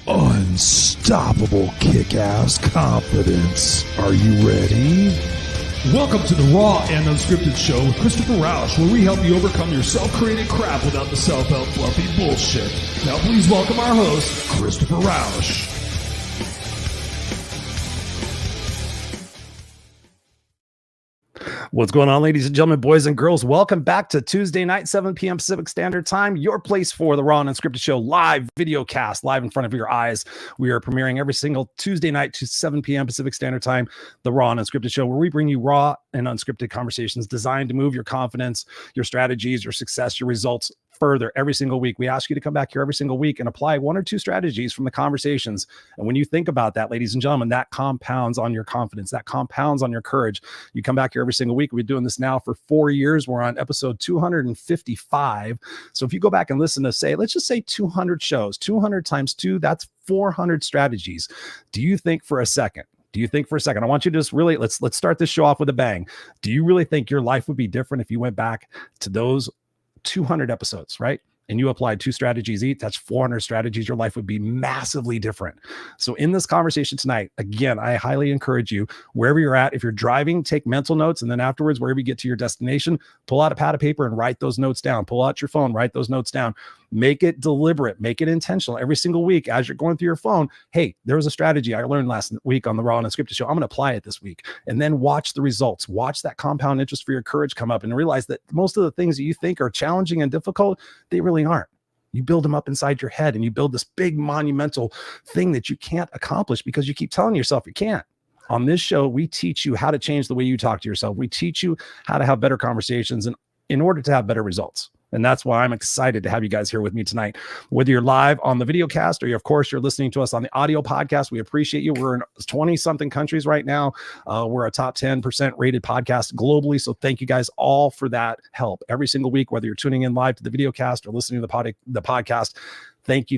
Unstoppable kick-ass confidence. Are you ready? Welcome to the Raw and Unscripted show with Christopher Rausch, where we help you overcome your self-created crap without the self-help fluffy bullshit. Now please welcome our host, Christopher Rausch. What's going on, ladies and gentlemen, boys and girls? Welcome back to Tuesday night, 7 p.m. Pacific Standard Time, your place for the Raw and Unscripted show, live video cast, live in front of your eyes. We are premiering every single Tuesday night to 7 p.m. Pacific Standard Time, the Raw and Unscripted show, where we bring you raw and unscripted conversations designed to move your confidence, your strategies, your success, your results further every single week. We ask you to come back here every single week and apply one or two strategies from the conversations. And when you think about that, ladies and gentlemen, that compounds on your confidence, that compounds on your courage. You come back here every single week. We've been doing this now for 4 years. We're on episode 255. So if you go back and listen to, say, let's just say 200 shows, 200 times 2, that's 400 strategies. Do you think for a second, I want you to just really, let's start this show off with a bang. Do you really think your life would be different if you went back to those 200 episodes, right? And you applied 2 strategies each, that's 400 strategies. Your life would be massively different. So in this conversation tonight, again, I highly encourage you, wherever you're at, if you're driving, take mental notes. And then afterwards, wherever you get to your destination, pull out a pad of paper and write those notes down. Pull out your phone, write those notes down. Make it deliberate, make it intentional. Every single week as you're going through your phone, hey, there was a strategy I learned last week on the Raw and Unscripted show. I'm going to apply it this week. And then watch the results. Watch that compound interest for your courage come up and realize that most of the things that you think are challenging and difficult, they really aren't. You build them up inside your head and you build this big monumental thing that you can't accomplish because you keep telling yourself you can't. On this show, we teach you how to change the way you talk to yourself. We teach you how to have better conversations and in order to have better results. And that's why I'm excited to have you guys here with me tonight. Whether you're live on the video cast or of course, you're listening to us on the audio podcast, we appreciate you. We're in 20-something countries right now. We're a top 10% rated podcast globally. So thank you guys all for that help. Every single week, whether you're tuning in live to the video cast or listening to the podcast, thank you.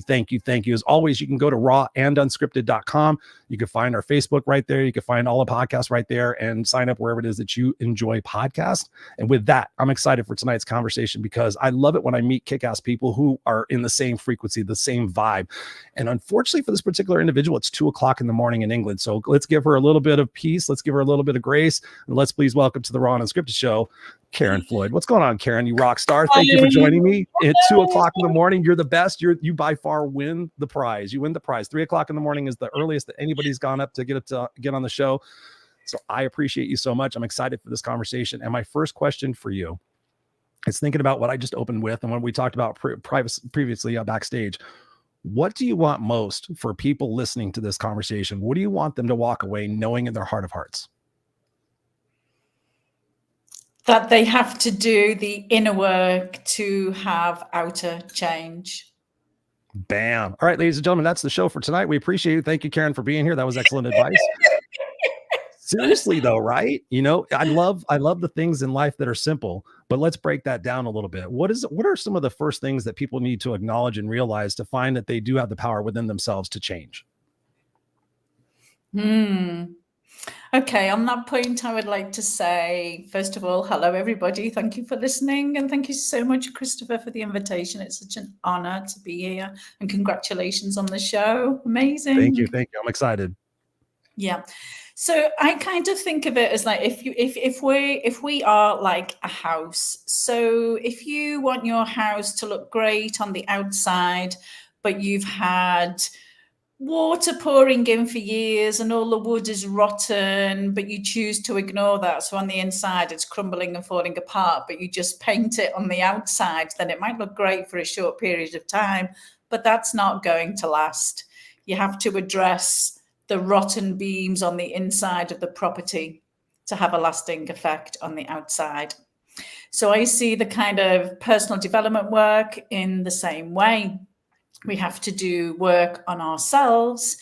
As always, you can go to rawandunscripted.com. You can find our Facebook right there. You can find all the podcasts right there and sign up wherever it is that you enjoy podcasts. And with that, I'm excited for tonight's conversation because I love it when I meet kick-ass people who are in the same frequency, the same vibe. And unfortunately for this particular individual, it's 2:00 in the morning in England. So let's give her a little bit of peace. Let's give her a little bit of grace. And let's please welcome to the Raw and Unscripted show, Karen Floyd. What's going on, Karen? You rock star. Thank you for joining me at 2:00 in the morning. You're the best. You by far win the prize. You win the prize. 3:00 in the morning is the earliest that anybody's gone up to get on the show. So I appreciate you so much. I'm excited for this conversation. And my first question for you is thinking about what I just opened with and when we talked about previously backstage. What do you want most for people listening to this conversation? What do you want them to walk away knowing in their heart of hearts? That they have to do the inner work to have outer change. Bam. All right, ladies and gentlemen, that's the show for tonight. We appreciate you. Thank you, Karen, for being here. That was excellent advice. Seriously though, right? You know, I love the things in life that are simple, but let's break that down a little bit. What are some of the first things that people need to acknowledge and realize to find that they do have the power within themselves to change? Okay, on that point, I would like to say, first of all, hello, everybody. Thank you for listening. And thank you so much, Christopher, for the invitation. It's such an honor to be here. And congratulations on the show. Amazing. Thank you. I'm excited. Yeah. So I kind of think of it as like if we are like a house. So if you want your house to look great on the outside, but you've had water pouring in for years and all the wood is rotten, but you choose to ignore that. So on the inside, it's crumbling and falling apart, but you just paint it on the outside, then it might look great for a short period of time, but that's not going to last. You have to address the rotten beams on the inside of the property to have a lasting effect on the outside. So I see the kind of personal development work in the same way. We have to do work on ourselves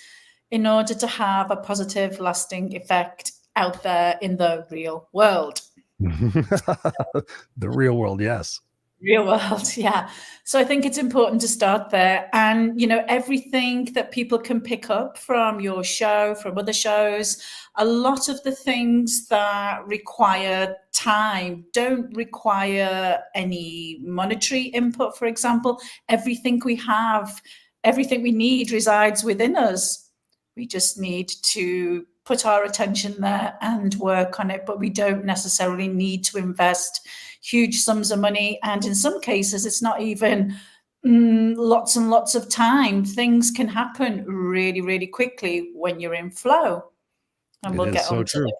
in order to have a positive, lasting effect out there in the real world. The real world, yes. Real world, yeah. So I think it's important to start there. And, you know, everything that people can pick up from your show, from other shows, a lot of the things that require time don't require any monetary input, for example. Everything we have everything we need resides within us. We just need to put our attention there and work on it, but we don't necessarily need to invest huge sums of money. And in some cases, it's not even lots and lots of time. Things can happen really, really quickly when you're in flow. And we'll get on to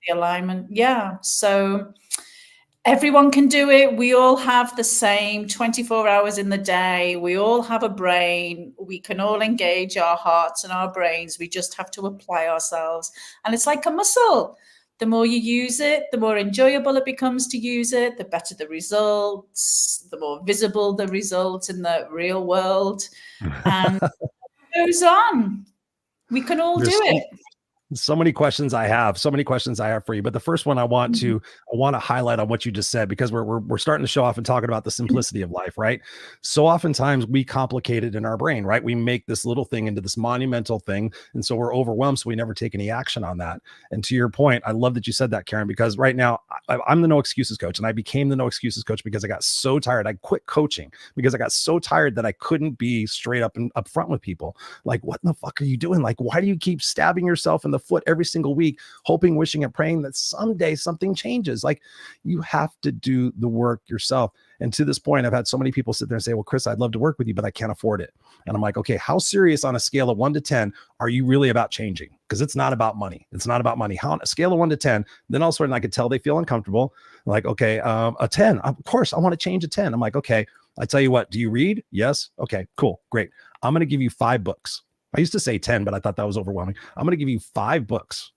the alignment. Yeah. So everyone can do it. We all have the same 24 hours in the day. We all have a brain. We can all engage our hearts and our brains. We just have to apply ourselves. And it's like a muscle. The more you use it, the more enjoyable it becomes to use it, the better the results, the more visible the results in the real world. And it goes on. We can all do it. So many questions I have for you, but the first one I want to highlight on what you just said, because we're starting to show off and talking about the simplicity of life, right? So oftentimes we complicate it in our brain, right? We make this little thing into this monumental thing, and so we're overwhelmed, so we never take any action on that. And to your point, I love that you said that, Karen, because right now I'm the no excuses coach, and I became the no excuses coach because I got so tired. I quit coaching because I got so tired that I couldn't be straight up and upfront with people. Like, what in the fuck are you doing? Like, why do you keep stabbing yourself in the foot every single week, hoping, wishing, and praying that someday something changes? Like, you have to do the work yourself. And to this point, I've had so many people sit there and say, well, Chris, I'd love to work with you, but I can't afford it. And I'm like, okay, how serious on a scale of 1 to 10 are you really about changing? Because it's not about money. It's not about money. How on a scale of 1 to 10, then all of a sudden I could tell they feel uncomfortable. Like, okay, a 10, of course, I want to change a 10. I'm like, okay, I tell you what, do you read? Yes. Okay, cool, great. I'm going to give you 5 books. I used to say 10, but I thought that was overwhelming. I'm going to give you 5 books.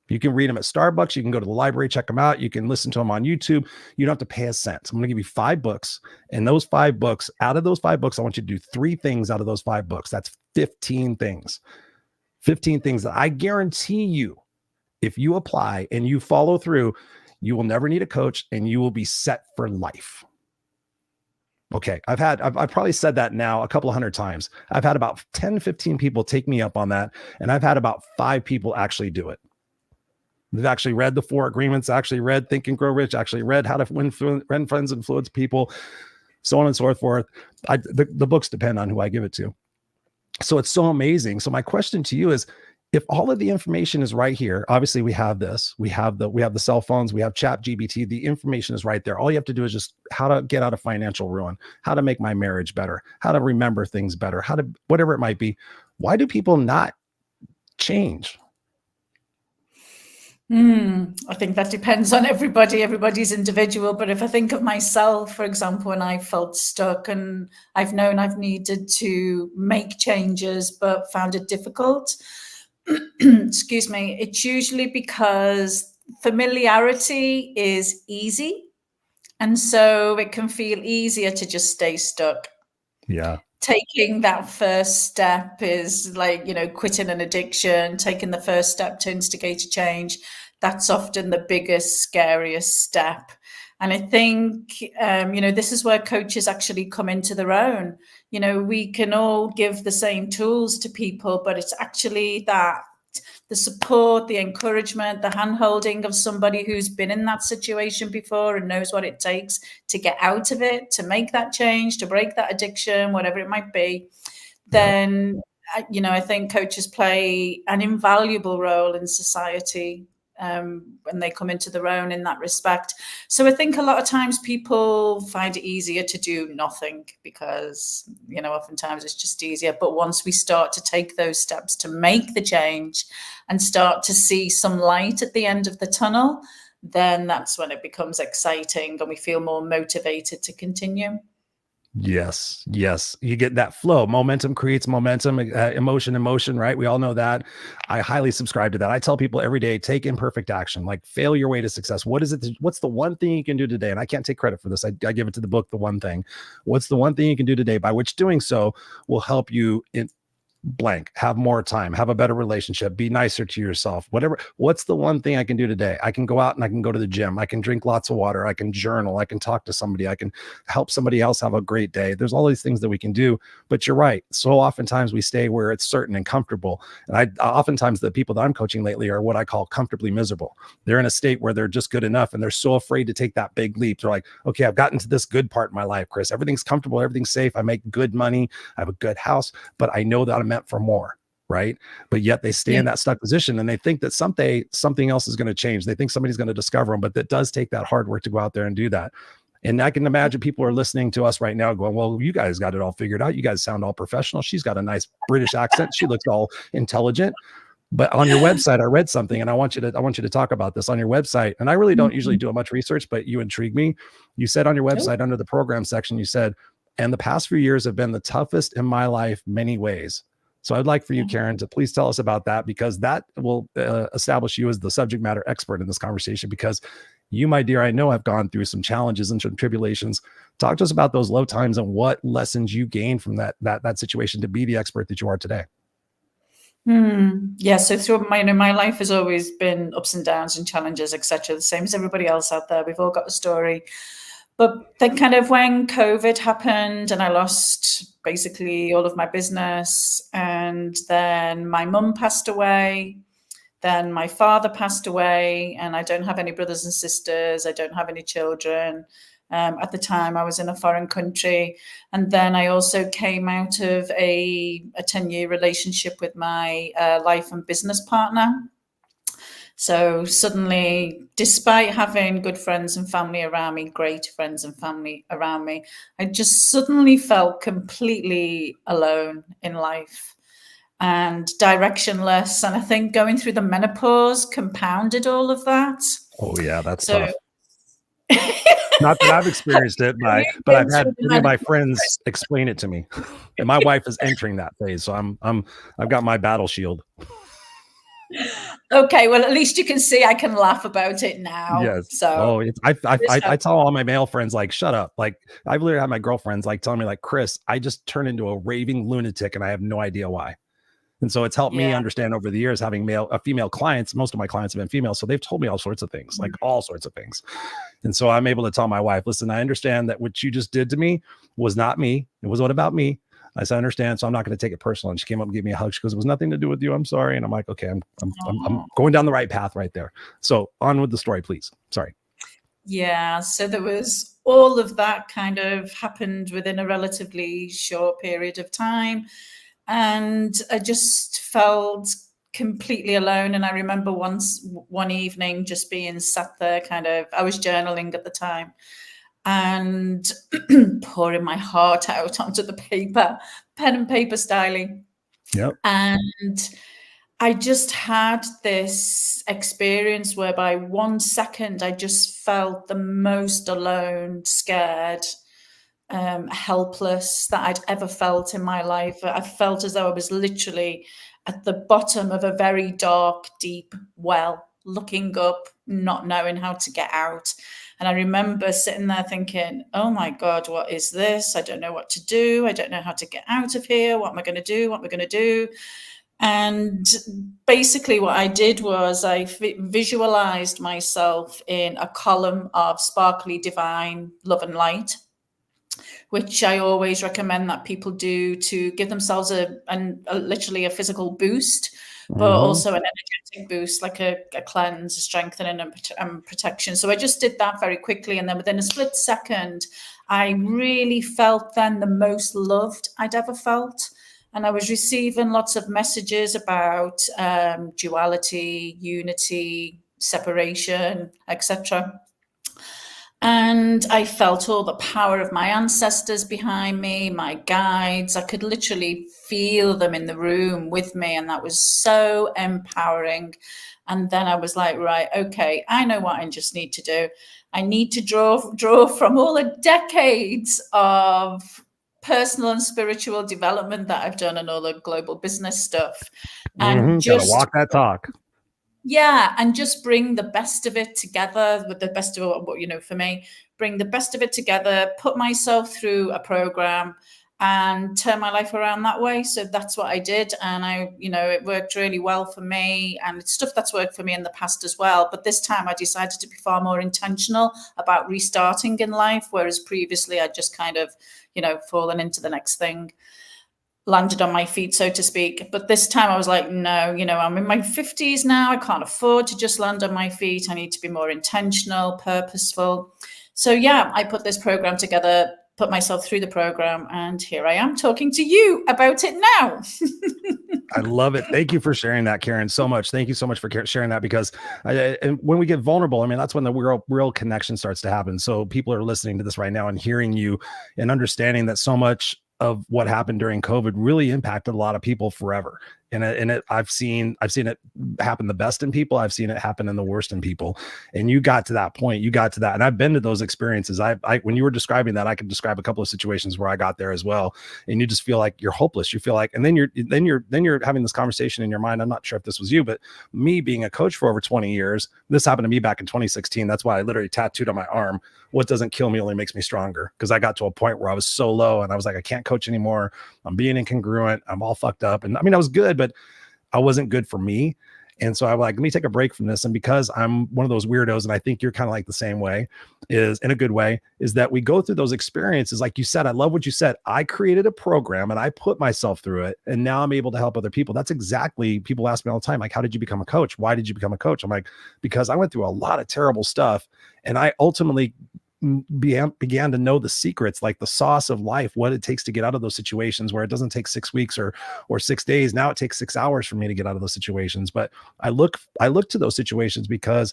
You can read them at Starbucks. You can go to the library, check them out. You can listen to them on YouTube. You don't have to pay a cent. I'm going to give you 5 books. And those 5 books, out of those 5 books, I want you to do 3 things out of those 5 books. That's 15 things. 15 things that I guarantee you, if you apply and you follow through, you will never need a coach and you will be set for life. Okay, I've probably said that now a couple of hundred times. I've had about 10, 15 people take me up on that, and I've had about 5 people actually do it. They've actually read the 4 agreements, actually read Think and Grow Rich, actually read How to Win Friends, Influence People, so on and so forth. The books depend on who I give it to. So it's so amazing. So my question to you is, if all of the information is right here, obviously we have this, we have the cell phones, we have ChatGPT, the information is right there. All you have to do is just how to get out of financial ruin, how to make my marriage better, how to remember things better, how to, whatever it might be. Why do people not change? I think that depends on everybody. Everybody's individual. But if I think of myself, for example, when I felt stuck and I've known I've needed to make changes, but found it difficult, excuse me, it's usually because familiarity is easy. And so it can feel easier to just stay stuck. Yeah. Taking that first step is like, quitting an addiction, taking the first step to instigate a change. That's often the biggest, scariest step. And I think, this is where coaches actually come into their own. We can all give the same tools to people, but it's actually that the support, the encouragement, the hand-holding of somebody who's been in that situation before and knows what it takes to get out of it, to make that change, to break that addiction, whatever it might be, then, I think coaches play an invaluable role in society when they come into their own in that respect. So I think a lot of times people find it easier to do nothing because, oftentimes it's just easier. But once we start to take those steps to make the change and start to see some light at the end of the tunnel, then that's when it becomes exciting and we feel more motivated to continue. Yes. You get that flow. Momentum creates momentum, emotion in motion, right? We all know that. I highly subscribe to that. I tell people every day, take imperfect action, like fail your way to success. What is it? What's the one thing you can do today? And I can't take credit for this. I give it to the book, The One Thing. What's the one thing you can do today by which doing so will help you blank, have more time, have a better relationship, be nicer to yourself, whatever. What's the one thing I can do today? I can go out and I can go to the gym. I can drink lots of water. I can journal. I can talk to somebody. I can help somebody else have a great day. There's all these things that we can do, but you're right. So oftentimes we stay where it's certain and comfortable. And oftentimes the people that I'm coaching lately are what I call comfortably miserable. They're in a state where they're just good enough and they're so afraid to take that big leap. They're like, okay, I've gotten to this good part in my life, Chris. Everything's comfortable. Everything's safe. I make good money. I have a good house, but I know that I'm meant for more. Right. But yet they stay in that stuck position and they think that someday something else is going to change. They think somebody's going to discover them, but that does take that hard work to go out there and do that. And I can imagine people are listening to us right now going, well, you guys got it all figured out. You guys sound all professional. She's got a nice British accent. She looks all intelligent. But on your website, I read something and I want you to talk about this on your website. And I really don't usually do much research, but you intrigue me. You said on your website under the program section, you said, and the past few years have been the toughest in my life, many ways. So I'd like for you, Karen, to please tell us about that, because that will establish you as the subject matter expert in this conversation, because you, my dear, I know have gone through some challenges and some tribulations. Talk to us about those low times and what lessons you gained from that situation to be the expert that you are today. Yeah, so through my life has always been ups and downs and challenges, etc. The same as everybody else out there. We've all got a story. But then kind of when COVID happened and I lost basically all of my business, and then my mum passed away, then my father passed away, and I don't have any brothers and sisters. I don't have any children. At the time, I was in a foreign country. And then I also came out of a 10-year relationship with my life and business partner. So suddenly, despite having good friends and family around me, great friends and family around me, I just suddenly felt completely alone in life and directionless. And I think going through the menopause compounded all of that. Oh, yeah, that's tough. Not that I've experienced it, but I've had many of my friends explain it to me. And my wife is entering that phase, so I've got my battle shield. Okay, well, at least you can see I can laugh about it now. Yes. So I tell all my male friends, like, shut up. Like, I've literally had my girlfriends like telling me, like, Chris, I just turned into a raving lunatic and I have no idea why. And so it's helped me understand over the years, having female clients. Most of my clients have been female, so they've told me all sorts of things, like all sorts of things. And so I'm able to tell my wife, listen, I understand that what you just did to me was not me. It was what about me. I said, I understand, so I'm not going to take it personal. And she came up and gave me a hug. She goes, it was nothing to do with you. I'm sorry. And I'm like, okay, I'm going down the right path right there. So on with the story, please. Sorry. Yeah. So there was all of that kind of happened within a relatively short period of time. And I just felt completely alone. And I remember one evening just being sat there I was journaling at the time, and pouring my heart out onto the paper, pen and paper styling. Yep. And I just had this experience whereby 1 second I just felt the most alone, scared, helpless that I'd ever felt in my life. I felt as though I was literally at the bottom of a very dark, deep well, looking up, not knowing how to get out. And I remember sitting there thinking, oh my God, what is this? I don't know what to do. I don't know how to get out of here. What am I going to do? What am I going to do? And basically what I did was I visualized myself in a column of sparkly, divine love and light, which I always recommend that people do to give themselves literally a physical boost, but also an energetic boost, like a cleanse, a strengthening and protection. So I just did that very quickly. And then within a split second, I really felt then the most loved I'd ever felt. And I was receiving lots of messages about duality, unity, separation, etc. And I felt all the power of my ancestors behind me, my guides. I could literally feel them in the room with me. And that was so empowering. And then I was like, right, okay, I know what I just need to do. I need to draw from all the decades of personal and spiritual development that I've done and all the global business stuff. And just walk that talk. Yeah, and just bring the best of it together with the best of what, for me, bring the best of it together, put myself through a program and turn my life around that way. So that's what I did. And it worked really well for me, and it's stuff that's worked for me in the past as well. But this time I decided to be far more intentional about restarting in life. Whereas previously I just kind of, fallen into the next thing, landed on my feet, so to speak. But this time I was like, no, I'm in my 50s now. I can't afford to just land on my feet. I need to be more intentional, purposeful. So yeah, I put this program together, put myself through the program, and here I am talking to you about it now. I love it. Thank you for sharing that, Karen, so much. Thank you so much for sharing that, because and when we get vulnerable, I mean, that's when the real connection starts to happen. So people are listening to this right now and hearing you and understanding that so much of what happened during COVID really impacted a lot of people forever. And I've seen it happen the best in people. I've seen it happen in the worst in people. And you got to that point. You got to that. And I've been to those experiences. When you were describing that, I could describe a couple of situations where I got there as well. And you just feel like you're hopeless. You feel like, and then you're having this conversation in your mind. I'm not sure if this was you, but me being a coach for over 20 years, this happened to me back in 2016. That's why I literally tattooed on my arm, "What doesn't kill me only makes me stronger." Because I got to a point where I was so low and I was like, I can't coach anymore. I'm being incongruent. I'm all fucked up. And I mean, I was good, but I wasn't good for me. And so I'm like, let me take a break from this. And because I'm one of those weirdos, and I think you're kind of like the same way, is in a good way, is that we go through those experiences. Like you said, I love what you said. I created a program and I put myself through it. And now I'm able to help other people. That's exactly, people ask me all the time, like, how did you become a coach? Why did you become a coach? I'm like, because I went through a lot of terrible stuff. And I ultimately began to know the secrets, like the sauce of life, what it takes to get out of those situations where it doesn't take 6 weeks or 6 days. Now it takes 6 hours for me to get out of those situations. But I look to those situations because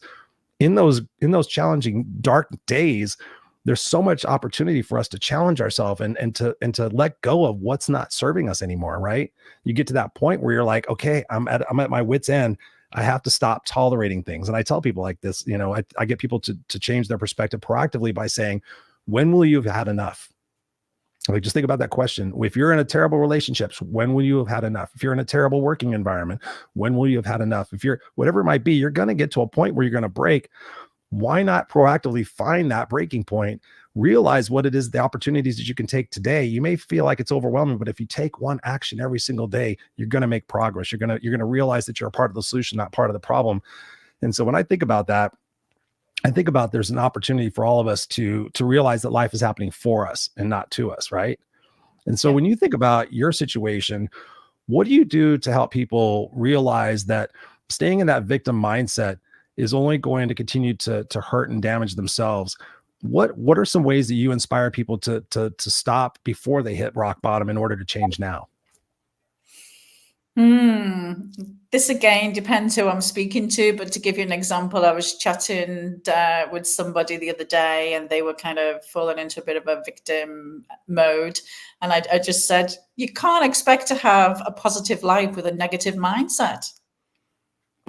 in those challenging, dark days, there's so much opportunity for us to challenge ourselves and to let go of what's not serving us anymore. Right? You get to that point where you're like, okay, I'm at my wit's end. I have to stop tolerating things. And I tell people like this, I get people to change their perspective proactively by saying, when will you have had enough? Like, just think about that question. If you're in a terrible relationship, when will you have had enough? If you're in a terrible working environment, when will you have had enough? If you're, whatever it might be, you're going to get to a point where you're going to break. Why not proactively find that breaking point? Realize what it is, the opportunities that you can take today. You may feel like it's overwhelming, but if you take one action every single day, you're going to make progress. You're going to realize that you're a part of the solution, not part of the problem. And so when I think about that, I think about there's an opportunity for all of us to realize that life is happening for us and not to us, right? And so when you think about your situation, what do you do to help people realize that staying in that victim mindset is only going to continue to hurt and damage themselves? What are some ways that you inspire people to stop before they hit rock bottom in order to change now? This again depends who I'm speaking to, but to give you an example, I was chatting with somebody the other day and they were kind of falling into a bit of a victim mode. And I just said, you can't expect to have a positive life with a negative mindset.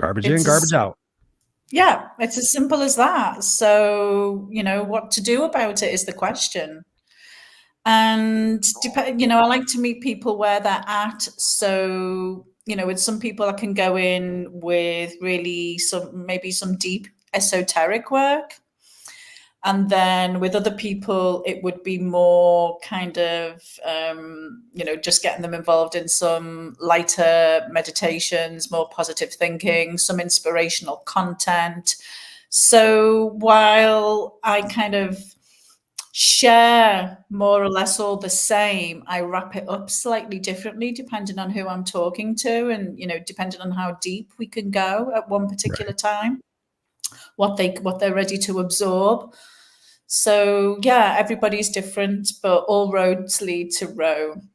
Garbage in, garbage out. Yeah, it's as simple as that. So, what to do about it is the question. And, I like to meet people where they're at. So, with some people I can go in with really maybe some deep esoteric work. And then with other people, it would be more kind of, just getting them involved in some lighter meditations, more positive thinking, some inspirational content. So while I kind of share more or less all the same, I wrap it up slightly differently depending on who I'm talking to and, depending on how deep we can go at one particular time, what they're ready to absorb. So yeah, everybody's different, but all roads lead to Rome.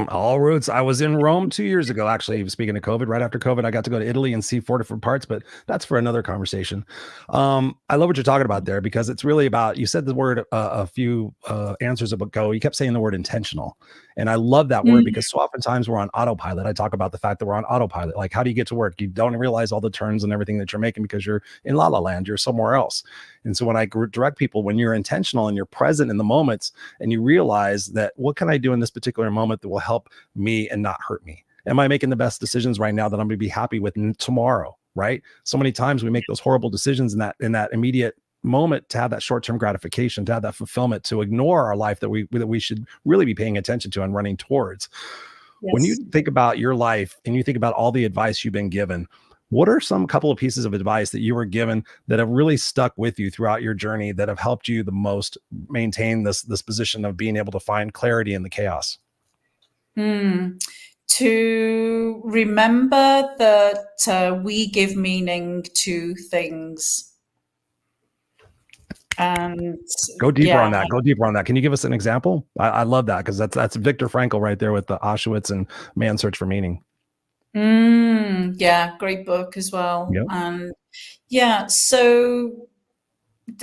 All roads. I was in Rome 2 years ago, actually, speaking of COVID. Right after COVID, I got to go to Italy and see 4 different parts, but that's for another conversation. I love what you're talking about there, because it's really about, you said the word a few answers ago, you kept saying the word intentional. And I love that word because so oftentimes we're on autopilot. I talk about the fact that we're on autopilot. Like, how do you get to work? You don't realize all the turns and everything that you're making because you're in la la land, you're somewhere else. And so when I direct people, when you're intentional and you're present in the moments and you realize that, what can I do in this particular moment that will help me and not hurt me? Am I making the best decisions right now that I'm going to be happy with tomorrow? Right? So many times we make those horrible decisions in that immediate moment to have that short-term gratification, to have that fulfillment, to ignore our life that we should really be paying attention to and running towards. Yes. When you think about your life and you think about all the advice you've been given, what are some couple of pieces of advice that you were given that have really stuck with you throughout your journey, that have helped you the most maintain this position of being able to find clarity in the chaos? To remember that we give meaning to things. And go deeper on that. Go deeper on that. Can you give us an example? I love that, because that's Viktor Frankl right there with the Auschwitz and Man's Search for Meaning. Yeah, great book as well. Yep. And yeah, so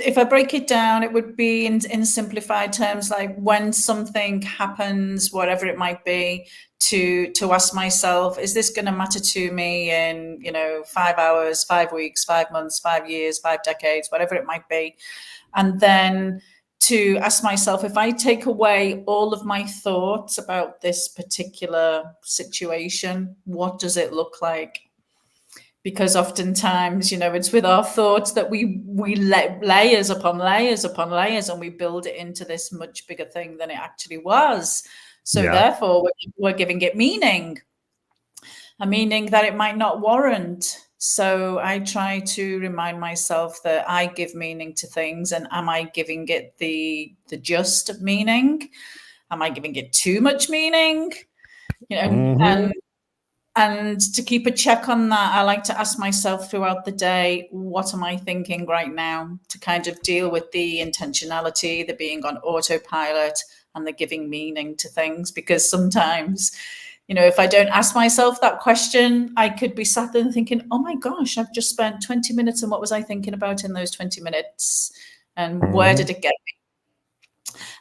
if I break it down, it would be in simplified terms, like when something happens, whatever it might be, to ask myself, is this going to matter to me in 5 hours, 5 weeks, 5 months, 5 years, 5 decades, whatever it might be. And then to ask myself, if I take away all of my thoughts about this particular situation, what does it look like? Because oftentimes, it's with our thoughts that we let layers upon layers upon layers, and we build it into this much bigger thing than it actually was. So therefore, we're giving it meaning, a meaning that it might not warrant. So I try to remind myself that I give meaning to things, and am I giving it the just of meaning? Am I giving it too much meaning? And to keep a check on that, I like to ask myself throughout the day, what am I thinking right now, to kind of deal with the intentionality, the being on autopilot, and the giving meaning to things. Because sometimes, if I don't ask myself that question, I could be sat there thinking, oh my gosh, I've just spent 20 minutes, and what was I thinking about in those 20 minutes? And where did it get me?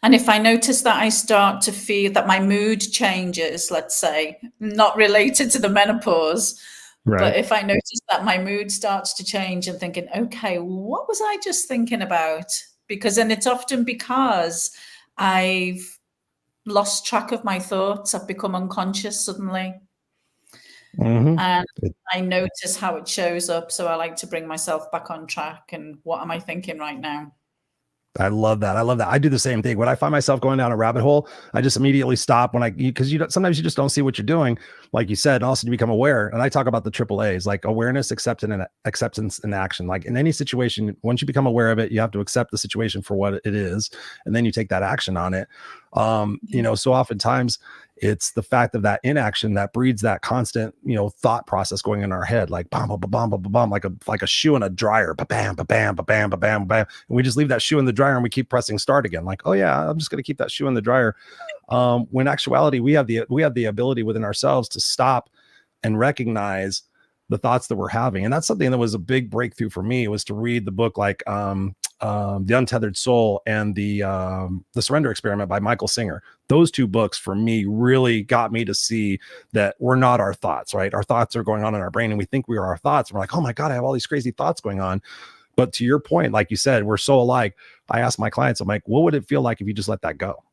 And if I notice that I start to feel that my mood changes, let's say, not related to the menopause, but if I notice that my mood starts to change and thinking, okay, what was I just thinking about? And it's often because I've lost track of my thoughts. I've become unconscious suddenly. And I notice how it shows up. So I like to bring myself back on track. And what am I thinking right now? I love that. I do the same thing. When I find myself going down a rabbit hole, I just immediately stop because sometimes you just don't see what you're doing, like you said, and also to become aware. And I talk about the triple A's, like awareness, acceptance, and action. Like in any situation, once you become aware of it, you have to accept the situation for what it is, and then you take that action on it. So oftentimes it's the fact of that inaction that breeds that constant, thought process going in our head, like bam, bam, bam, bam, bam, like a shoe in a dryer, bam, bam, bam, bam, bam, bam, bam, and we just leave that shoe in the dryer and we keep pressing start again, like, oh yeah, I'm just going to keep that shoe in the dryer. When actuality, we have the ability within ourselves to stop and recognize the thoughts that we're having. And that's something that was a big breakthrough for me, was to read the book like The Untethered Soul and the Surrender Experiment by Michael Singer. Those two books for me really got me to see that we're not our thoughts, right? Our thoughts are going on in our brain, and we think we are our thoughts. And we're like, oh my God, I have all these crazy thoughts going on. But to your point, like you said, we're so alike. I ask my clients, I'm like, what would it feel like if you just let that go?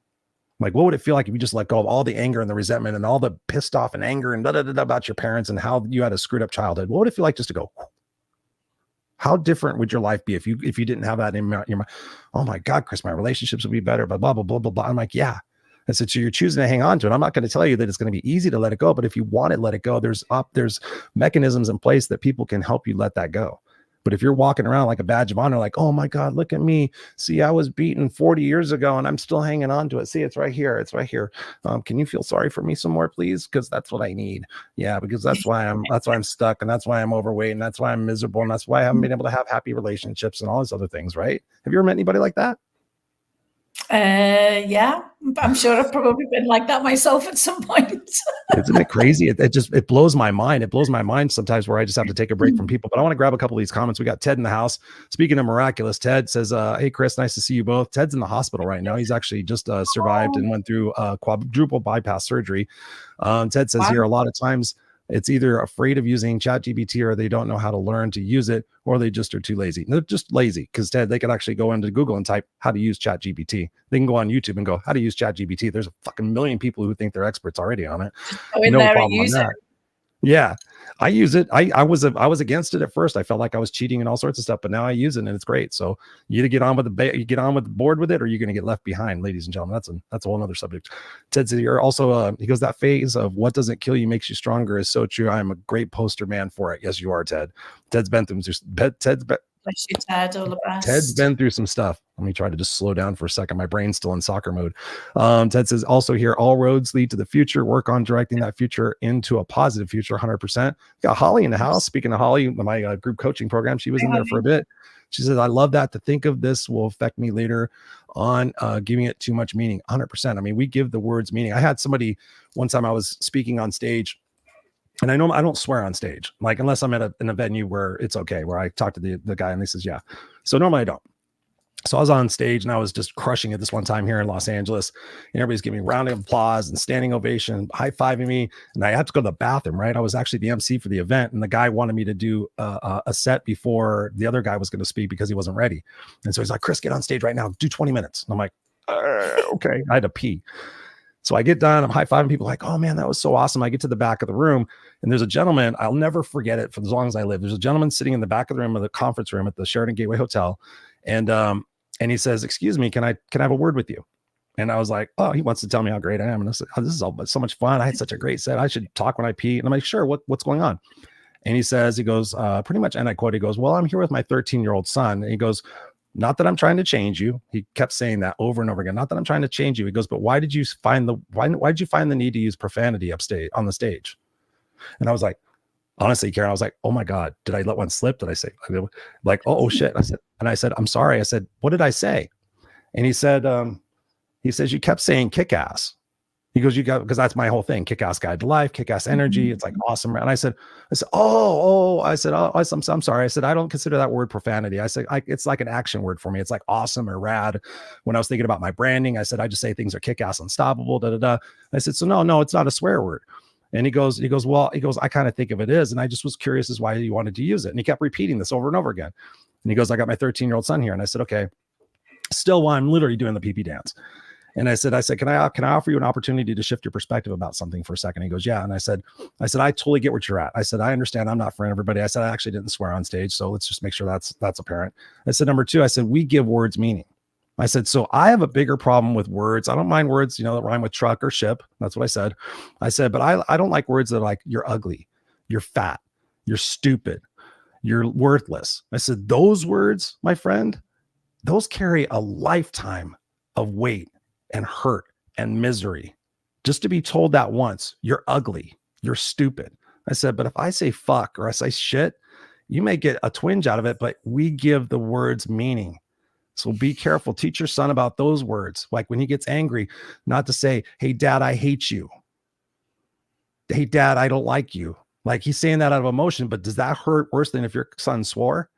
Like, what would it feel like if you just let go of all the anger and the resentment and all the pissed off and anger and about your parents and how you had a screwed up childhood? What would it feel like just to go? How different would your life be if you didn't have that in your mind? Oh my God, Chris, my relationships would be better, blah, blah, blah, blah, blah, blah. I'm like, yeah. I said, so you're choosing to hang on to it. I'm not going to tell you that it's going to be easy to let it go, but if you want to let it go, there's mechanisms in place that people can help you let that go. But if you're walking around like a badge of honor, like, oh my God, look at me. See, I was beaten 40 years ago and I'm still hanging on to it. See, it's right here. It's right here. Can you feel sorry for me some more, please? Because that's what I need. Yeah, because that's why I'm stuck, and that's why I'm overweight, and that's why I'm miserable, and that's why I haven't been able to have happy relationships and all these other things, right? Have you ever met anybody like that? Yeah, I'm sure I've probably been like that myself at some point. Isn't it crazy? It blows my mind. It blows my mind sometimes, where I just have to take a break from people. But I want to grab a couple of these comments. We got Ted in the house. Speaking of miraculous, Ted says, hey, Chris, nice to see you both. Ted's in the hospital right now. He's actually just survived and went through quadruple bypass surgery. Ted says here, a lot of times it's either afraid of using ChatGPT, or they don't know how to learn to use it, or they just are too lazy. They're just lazy, because Ted, they could actually go into Google and type how to use ChatGPT. They can go on YouTube and go how to use ChatGPT. There's a fucking million people who think they're experts already on it. No problem on that. Yeah. I use it. I was against it at first. I felt like I was cheating and all sorts of stuff, but now I use it and it's great. So you either get on with the board with it, or you're going to get left behind, ladies and gentlemen. That's a whole other subject. Ted said you're also he goes, that phase of what doesn't kill you makes you stronger is so true. I'm a great poster man for it. Yes, you are, Ted. Ted's been through Bless you, Ted. All the best. Ted's been through some stuff. Let me try to just slow down for a second. My brain's still in soccer mode. Ted says also here, all roads lead to the future. Work on directing that future into a positive future. 100%. Got Holly in the house. Speaking of Holly, my group coaching program, she was in there for a bit. She says, I love that. To think of this will affect me later on, giving it too much meaning. 100%. I mean, we give the words meaning. I had somebody one time, I was speaking on stage. And I know I don't swear on stage, like unless I'm at in a venue where it's okay, where I talk to the guy and he says, yeah. So normally I don't. So I was on stage and I was just crushing it this one time here in Los Angeles, and everybody's giving me round of applause and standing ovation, high-fiving me. And I had to go to the bathroom, right? I was actually the MC for the event, and the guy wanted me to do a set before the other guy was going to speak because he wasn't ready. And so he's like, Chris, get on stage right now. Do 20 minutes. And I'm like, okay. I had to pee. So I get done, I'm high-fiving people like, oh man, that was so awesome. I get to the back of the room and there's a gentleman, I'll never forget it for as long as I live. There's a gentleman sitting in the back of the room of the conference room at the Sheraton Gateway Hotel. And he says, excuse me, can I have a word with you? And I was like, oh, he wants to tell me how great I am. And I said, oh, this is all so much fun. I had such a great set. I should talk when I pee. And I'm like, sure, what's going on? And he goes, pretty much, and I quote, he goes, well, I'm here with my 13-year-old son. And he goes, not that I'm trying to change you. He kept saying that over and over again. Not that I'm trying to change you. He goes, but why did you find the need to use profanity upstage on the stage? And I was like, honestly, Karen, I was like, oh my God, did I let one slip? Did I say like, oh shit? I said, I'm sorry. I said, what did I say? And he said, you kept saying kick-ass. He goes, because that's my whole thing. Kick-ass guide to life, kick-ass energy. It's like awesome. And I said, I'm sorry. I said, I don't consider that word profanity. I said, it's like an action word for me. It's like awesome or rad. When I was thinking about my branding, I said, I just say things are kick-ass, unstoppable, da, da, da. I said, so no, it's not a swear word. And he goes, I kind of think of it is. And I just was curious as why you wanted to use it. And he kept repeating this over and over again. And he goes, I got my 13-year-old son here. And I said, okay, still while I'm literally doing the pee-pee dance. And I said, can I offer you an opportunity to shift your perspective about something for a second? He goes, yeah. And I said, I totally get what you're at. I said, I understand I'm not for everybody. I said, I actually didn't swear on stage. So let's just make sure that's apparent. I said, number two, I said, we give words meaning. I said, so I have a bigger problem with words. I don't mind words, that rhyme with truck or ship. That's what I said. I said, but I don't like words that are like, you're ugly, you're fat, you're stupid, you're worthless. I said, those words, my friend, those carry a lifetime of weight and hurt and misery. Just to be told that once, you're ugly, you're stupid. I said, but if I say fuck or I say shit, you may get a twinge out of it, but we give the words meaning. So be careful. Teach your son about those words. Like when he gets angry, not to say, hey, dad, I hate you. Hey, dad, I don't like you. Like he's saying that out of emotion, but does that hurt worse than if your son swore?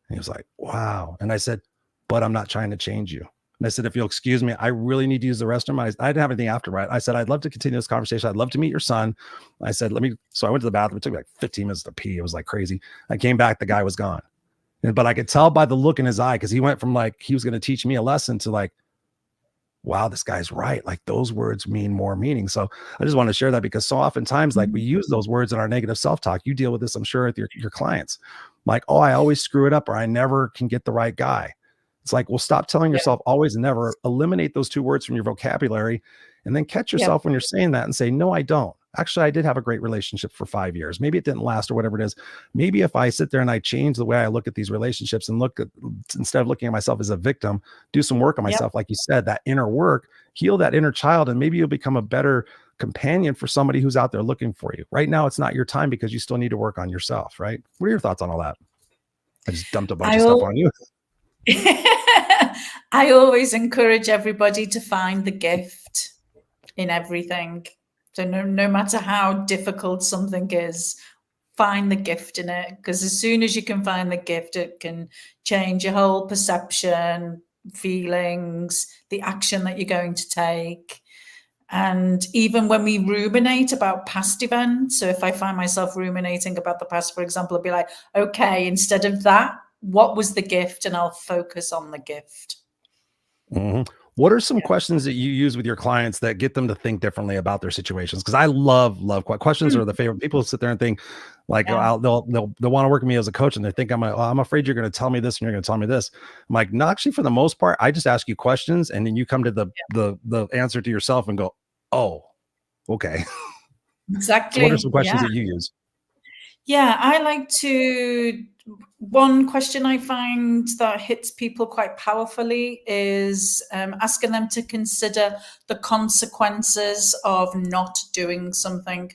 And he was like, wow. And I said, but I'm not trying to change you. And I said, if you'll excuse me, I really need to use the restroom. I didn't have anything after, right? I said, I'd love to continue this conversation. I'd love to meet your son. I said, so I went to the bathroom. It took me like 15 minutes to pee. It was like crazy. I came back. The guy was gone. But I could tell by the look in his eye, because he went from like, he was going to teach me a lesson to like, wow, this guy's right. Like those words mean more meaning. So I just want to share that because so oftentimes like we use those words in our negative self-talk. You deal with this, I'm sure, with your clients. Like, oh, I always screw it up, or I never can get the right guy. It's like, well, stop telling yourself always and never. Eliminate those two words from your vocabulary and then catch yourself when you're saying that and say, no, I don't. Actually, I did have a great relationship for 5 years. Maybe it didn't last or whatever it is. Maybe if I sit there and I change the way I look at these relationships and instead of looking at myself as a victim, do some work on myself. Like you said, that inner work, heal that inner child, and maybe you'll become a better companion for somebody who's out there looking for you. Right now, it's not your time because you still need to work on yourself, right? What are your thoughts on all that? I just dumped a bunch of stuff on you. I always encourage everybody to find the gift in everything. So no matter how difficult something is, find the gift in it. Because as soon as you can find the gift, it can change your whole perception, feelings, the action that you're going to take. And even when we ruminate about past events, so if I find myself ruminating about the past, for example, I'll be like, okay, instead of that, what was the gift? And I'll focus on the gift. Mm-hmm. What are some questions that you use with your clients that get them to think differently about their situations? Because I love questions are the favorite. People sit there and think like they'll want to work with me as a coach, and they think I'm afraid you're going to tell me this and you're going to tell me this. I'm like, no, actually, for the most part, I just ask you questions, and then you come to the answer to yourself and go, oh, okay. Exactly. So what are some questions that you use? Yeah, I like to. One question I find that hits people quite powerfully is asking them to consider the consequences of not doing something.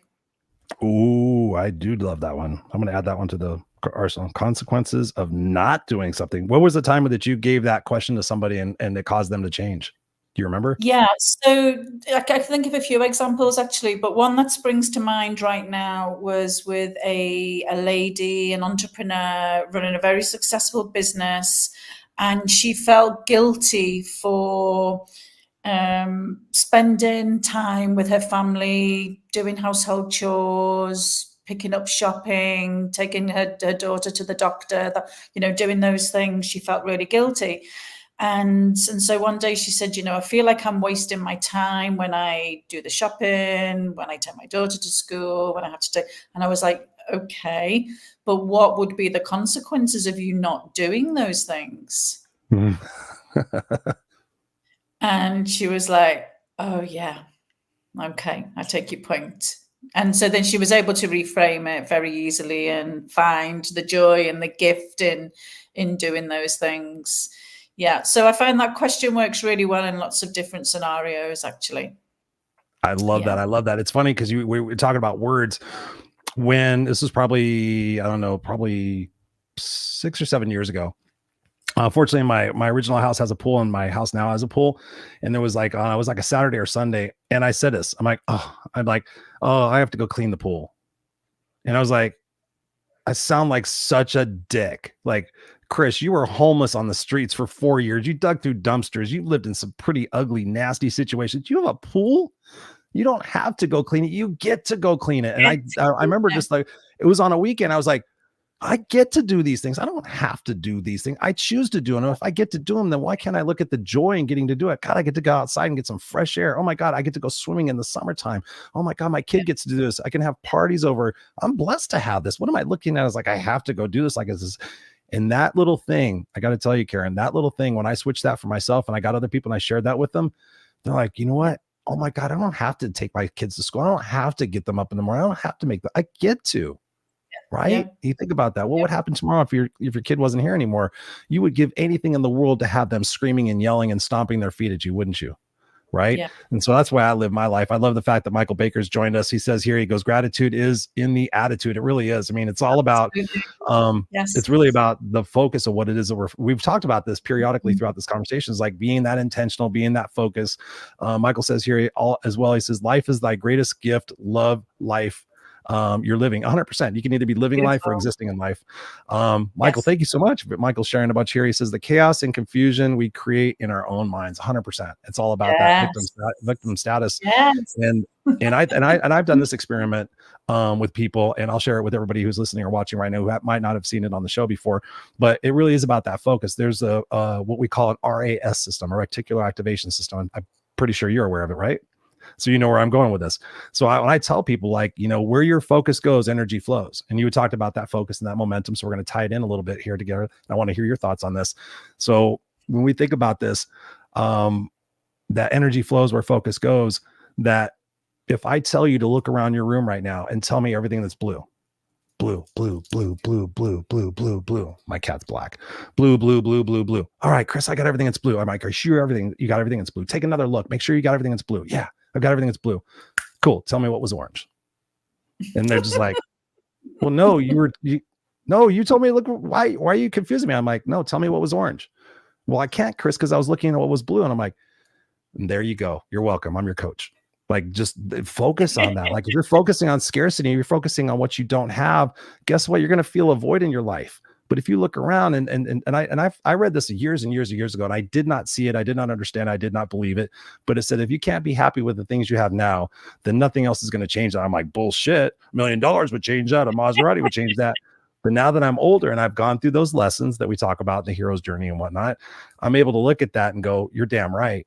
Ooh, I do love that one. I'm going to add that one to the arsenal. Consequences of not doing something. What was the time that you gave that question to somebody and it caused them to change? Do you remember? Yeah, so I can think of a few examples actually, but one that springs to mind right now was with a lady, an entrepreneur running a very successful business, and she felt guilty for spending time with her family, doing household chores, picking up shopping, taking her daughter to the doctor, doing those things. She felt really guilty. And so one day she said, I feel like I'm wasting my time when I do the shopping, when I take my daughter to school, when I have to take, and I was like, okay, but what would be the consequences of you not doing those things? And she was like, oh yeah, okay, I take your point. And so then she was able to reframe it very easily and find the joy and the gift in doing those things. Yeah, so I find that question works really well in lots of different scenarios, actually. I love that. I love that. It's funny because we were talking about words when this was probably, I don't know, probably 6 or 7 years ago. Fortunately, my original house has a pool and my house now has a pool. And there was like, it was like a Saturday or Sunday. And I said this, I have to go clean the pool. And I was like, I sound like such a dick. Like, Chris, you were homeless on the streets for 4 years. You dug through dumpsters. You lived in some pretty ugly, nasty situations. You have a pool. You don't have to go clean it. You get to go clean it. And I remember just like, it was on a weekend. I was like, I get to do these things. I don't have to do these things. I choose to do them. If I get to do them, then why can't I look at the joy in getting to do it? God, I get to go outside and get some fresh air. Oh my God, I get to go swimming in the summertime. Oh my God, my kid gets to do this. I can have parties over. I'm blessed to have this. What am I looking at as like, I have to go do this? Like, is this? And that little thing, I got to tell you, Karen, that little thing, when I switched that for myself and I got other people and I shared that with them, they're like, you know what? Oh my God, I don't have to take my kids to school. I don't have to get them up in the morning. I don't have to make that. I get to. Right? Yeah. You think about that. What would happen tomorrow if your kid wasn't here anymore? You would give anything in the world to have them screaming and yelling and stomping their feet at you, wouldn't you? Right. Yeah. And so that's why I live my life. I love the fact that Michael Baker's joined us. He says here, he goes, gratitude is in the attitude. It really is. I mean, it's all about, it's really about the focus of what it is that we've talked about this periodically throughout this conversation, is like being that intentional, being that focus. Michael says here as well, he says, life is thy greatest gift. Love life. You're living 100%. You can either be living life or existing in life. Michael, thank you so much. But Michael's sharing a bunch here. He says the chaos and confusion we create in our own minds, 100%. It's all about that victim status. Yes. And I've done this experiment with people, and I'll share it with everybody who's listening or watching right now who might not have seen it on the show before. But it really is about that focus. There's a what we call an RAS system, a reticular activation system. I'm pretty sure you're aware of it, right? So you know where I'm going with this. So when I tell people, like, where your focus goes, energy flows. And you had talked about that focus and that momentum. So we're going to tie it in a little bit here together. I want to hear your thoughts on this. So when we think about this, that energy flows where focus goes, that if I tell you to look around your room right now and tell me everything that's blue, blue, blue, blue, blue, blue, blue, blue, blue. My cat's black. Blue, blue, blue, blue, blue. All right, Chris, I got everything that's blue. I'm like, are you sure you got everything that's blue? Take another look. Make sure you got everything that's blue. Yeah, I've got everything that's blue. Cool. Tell me what was orange. And they're just like, well, no, you told me, look, why are you confusing me? I'm like, no, tell me what was orange. Well, I can't, Chris, because I was looking at what was blue. And I'm like, there you go. You're welcome. I'm your coach. Like, just focus on that. Like, if you're focusing on scarcity, you're focusing on what you don't have, guess what? You're going to feel a void in your life. But if you look around and I read this years and years and years ago, and I did not see it. I did not understand. I did not believe it. But it said, if you can't be happy with the things you have now, then nothing else is going to change that. I'm like, bullshit. $1 million would change that. A Maserati would change that. But now that I'm older and I've gone through those lessons that we talk about in the hero's journey and whatnot, I'm able to look at that and go, you're damn right.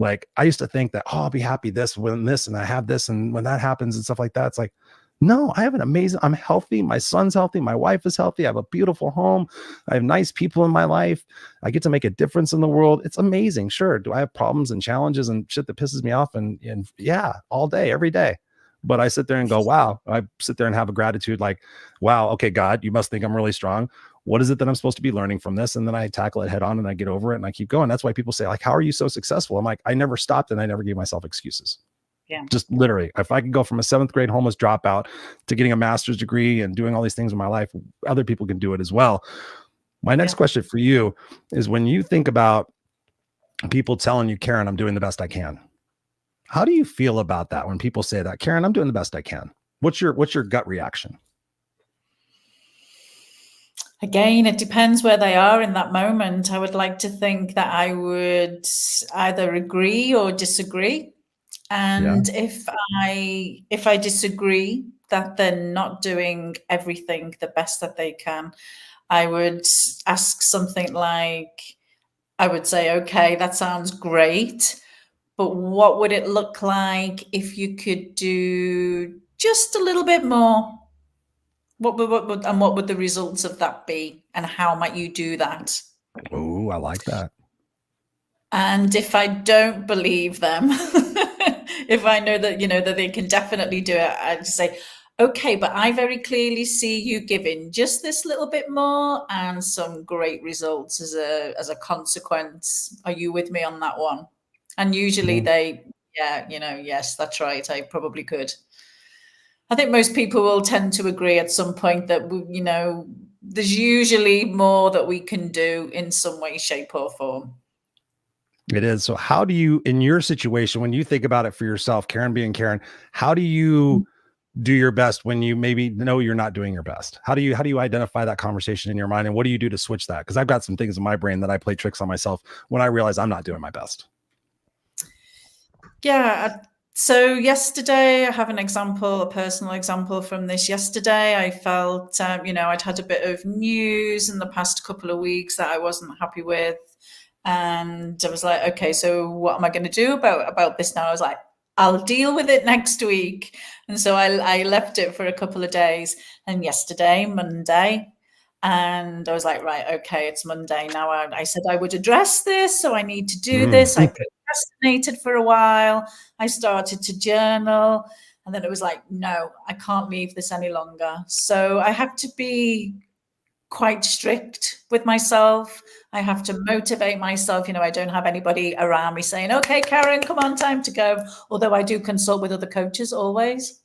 Like I used to think that, oh, I'll be happy this when this, and I have this, and when that happens and stuff like that. It's like, no, I have I'm healthy. My son's healthy. My wife is healthy. I have a beautiful home. I have nice people in my life. I get to make a difference in the world. It's amazing. Sure. Do I have problems and challenges and shit that pisses me off? And yeah, all day, every day. But I sit there and go, wow. I sit there and have a gratitude like, wow, okay, God, you must think I'm really strong. What is it that I'm supposed to be learning from this? And then I tackle it head on and I get over it and I keep going. That's why people say, like, how are you so successful? I'm like, I never stopped and I never gave myself excuses. Yeah. Just literally, if I could go from a 7th grade homeless dropout to getting a master's degree and doing all these things in my life, other people can do it as well. My next question for you is, when you think about people telling you, Karen, I'm doing the best I can, how do you feel about that? When people say that, Karen, I'm doing the best I can, what's your gut reaction? Again, it depends where they are in that moment. I would like to think that I would either agree or disagree. And if I disagree that they're not doing everything the best that they can, I would ask something like, I would say, okay, that sounds great, but what would it look like if you could do just a little bit more? What would the results of that be? And how might you do that? Oh, I like that. And if I don't believe them, if I know that, that they can definitely do it, I'd say, okay, but I very clearly see you giving just this little bit more and some great results as a consequence. Are you with me on that one? And usually yes, that's right. I probably could. I think most people will tend to agree at some point that, there's usually more that we can do in some way, shape, or form. It is. So how do you, in your situation, when you think about it for yourself, Karen being Karen, how do you do your best when you maybe know you're not doing your best? How do you identify that conversation in your mind? And what do you do to switch that? Because I've got some things in my brain that I play tricks on myself when I realize I'm not doing my best. Yeah. So yesterday, I have a personal example from this. Yesterday, I felt, I'd had a bit of news in the past couple of weeks that I wasn't happy with. And I was like, okay, so what am I going to do about this now? I was like, I'll deal with it next week. And so I left it for a couple of days. And yesterday, Monday, and I was like, right, okay, it's Monday now. I said I would address this, so I need to do this. I procrastinated for a while. I started to journal. And then it was like, no, I can't leave this any longer. So I have to be quite strict with myself. I have to motivate myself. I don't have anybody around me saying, okay, Karen, come on, time to go. Although I do consult with other coaches always.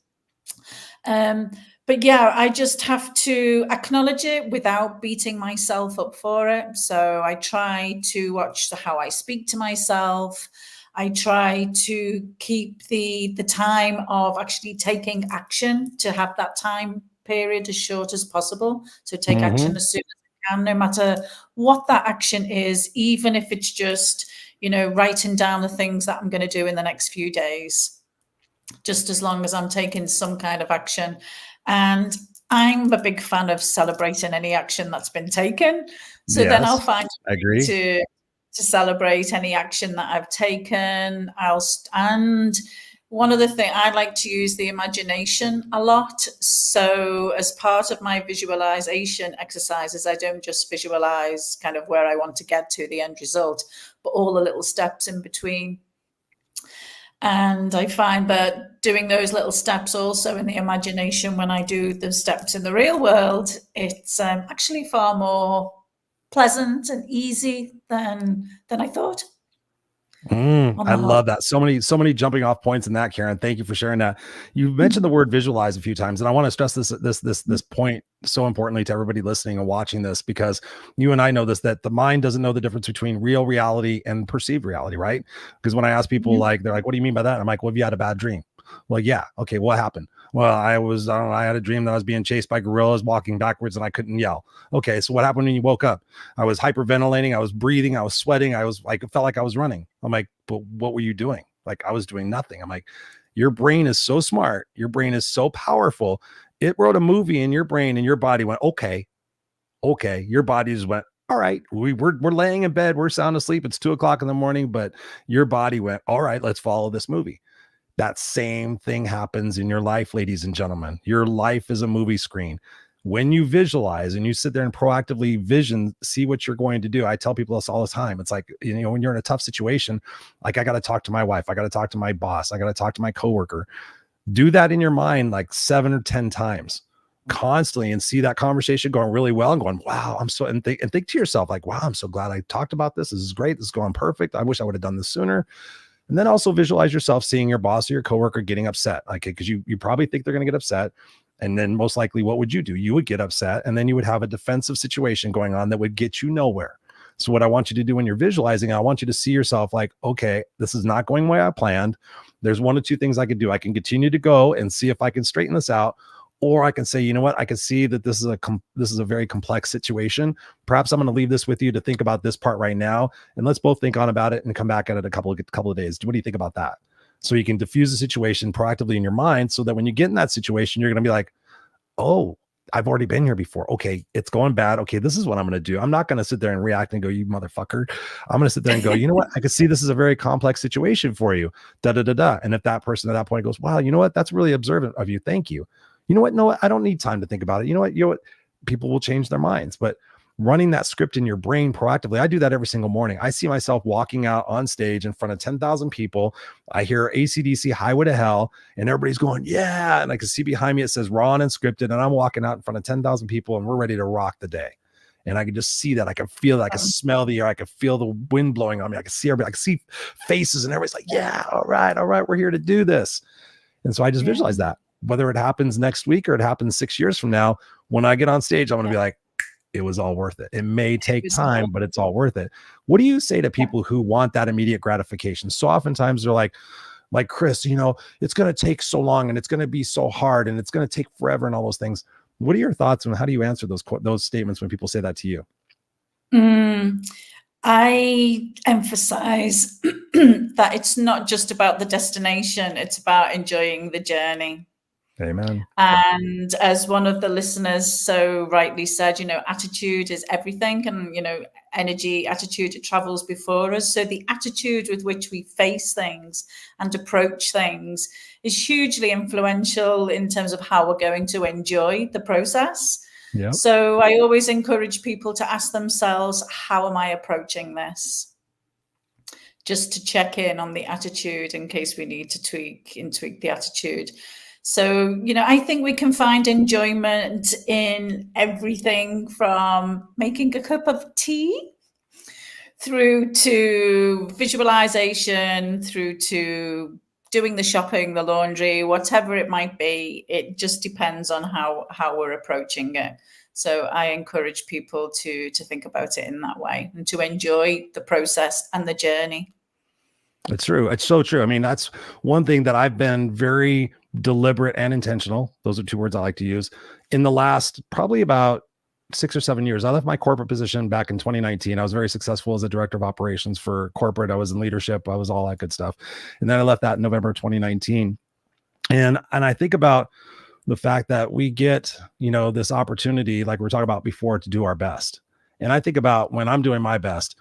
But yeah, I just have to acknowledge it without beating myself up for it. So I try to watch how I speak to myself. I try to keep the time of actually taking action, to have that time period as short as possible. So take action as soon as I can, no matter what that action is, even if it's just, writing down the things that I'm going to do in the next few days, just as long as I'm taking some kind of action. And I'm a big fan of celebrating any action that's been taken. So then I'll find a way to celebrate any action that I've taken. And one other thing, I like to use the imagination a lot. So as part of my visualization exercises, I don't just visualize kind of where I want to get to, the end result, but all the little steps in between. And I find that doing those little steps also in the imagination, when I do the steps in the real world, it's actually far more pleasant and easy than I thought. I love that. So many jumping off points in that, Karen. Thank you for sharing that. You mentioned the word visualize a few times, and I want to stress this point so importantly to everybody listening and watching this, because you and I know this, that the mind doesn't know the difference between real reality and perceived reality, right? Because when I ask people, they're like, what do you mean by that? I'm like, well, have you had a bad dream? Well, yeah. Okay. What happened? Well, I had a dream that I was being chased by gorillas walking backwards and I couldn't yell. Okay. So what happened when you woke up? I was hyperventilating. I was breathing. I was sweating. I was like, it felt like I was running. I'm like, but what were you doing? Like, I was doing nothing. I'm like, your brain is so smart. Your brain is so powerful. It wrote a movie in your brain and your body went, okay. Your body just went, all right, we're laying in bed, we're sound asleep. It's 2:00 in the morning, but your body went, all right, let's follow this movie. That same thing happens in your life, ladies and gentlemen. Your life is a movie screen. When you visualize and you sit there and proactively see what you're going to do. I tell people this all the time. It's like, when you're in a tough situation, like I got to talk to my wife, I got to talk to my boss, I got to talk to my coworker. Do that in your mind like 7 or 10 times constantly, and see that conversation going really well and going, wow, and think to yourself like, wow, I'm so glad I talked about this. This is great. This is going perfect. I wish I would have done this sooner. And then also visualize yourself seeing your boss or your coworker getting upset, like, because you probably think they're going to get upset. And then most likely, what would you do? You would get upset, and then you would have a defensive situation going on that would get you nowhere. So what I want you to do when you're visualizing, I want you to see yourself like, okay, this is not going the way I planned. There's one of two things I can do. I can continue to go and see if I can straighten this out, or I can say, you know what? I can see that this is a very complex situation. Perhaps I'm going to leave this with you to think about this part right now, and let's both think on about it and come back at it a couple of days. What do you think about that? So you can diffuse the situation proactively in your mind, so that when you get in that situation, you're going to be like, oh, I've already been here before. Okay, it's going bad. Okay, this is what I'm going to do. I'm not going to sit there and react and go, you motherfucker. I'm going to sit there and go, you know what? I can see this is a very complex situation for you. Da da da da. And if that person at that point goes, wow, you know what? That's really observant of you. Thank you. You know what? No, I don't need time to think about it. You know what? People will change their minds, but running that script in your brain proactively. I do that every single morning. I see myself walking out on stage in front of 10,000 people. I hear AC/DC Highway to Hell, and everybody's going, yeah. And I can see behind me, it says Raw and Unscripted. And I'm walking out in front of 10,000 people, and we're ready to rock the day. And I can just see that. I can feel it. I can smell the air. I can feel the wind blowing on me. I can see everybody. I can see faces, and everybody's like, yeah, all right, we're here to do this. And so I just visualize that. Whether it happens next week or it happens 6 years from now, when I get on stage, I'm going to be like, it was all worth it. It may take time, but it's all worth it. What do you say to people who want that immediate gratification? So oftentimes they're like Chris, it's going to take so long, and it's going to be so hard, and it's going to take forever, and all those things. What are your thoughts, and how do you answer those statements when people say that to you? I emphasize that it's not just about the destination. It's about enjoying the journey. Amen. And as one of the listeners so rightly said, attitude is everything. And, energy, attitude, it travels before us. So the attitude with which we face things and approach things is hugely influential in terms of how we're going to enjoy the process. Yep. So I always encourage people to ask themselves, how am I approaching this? Just to check in on the attitude in case we need to tweak the attitude. So, I think we can find enjoyment in everything from making a cup of tea through to visualization, through to doing the shopping, the laundry, whatever it might be. It just depends on how we're approaching it. So I encourage people to think about it in that way and to enjoy the process and the journey. It's true. It's so true. I mean, that's one thing that I've been very deliberate and intentional. Those are two words I like to use. In the last probably about 6 or 7 years, I left my corporate position back in 2019. I was very successful as a director of operations for corporate. I was in leadership. I was all that good stuff. And then I left that in November 2019. And I think about the fact that we get, this opportunity, like we were talking about before, to do our best. And I think about when I'm doing my best,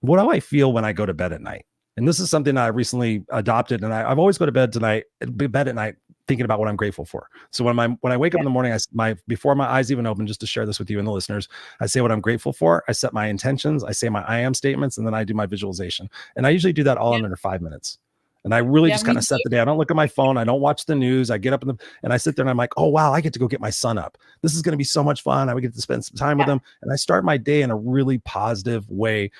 what do I feel when I go to bed at night? And this is something I recently adopted. And I've always go to bed at night thinking about what I'm grateful for. So when I wake up in the morning, before my eyes even open, just to share this with you and the listeners, I say what I'm grateful for. I set my intentions. I say my I am statements, and then I do my visualization. And I usually do that all in under 5 minutes. And I really just kind of set the day. I don't look at my phone. I don't watch the news. I get up and I sit there and I'm like, oh, wow, I get to go get my son up. This is going to be so much fun. I would get to spend some time with him. And I start my day in a really positive way.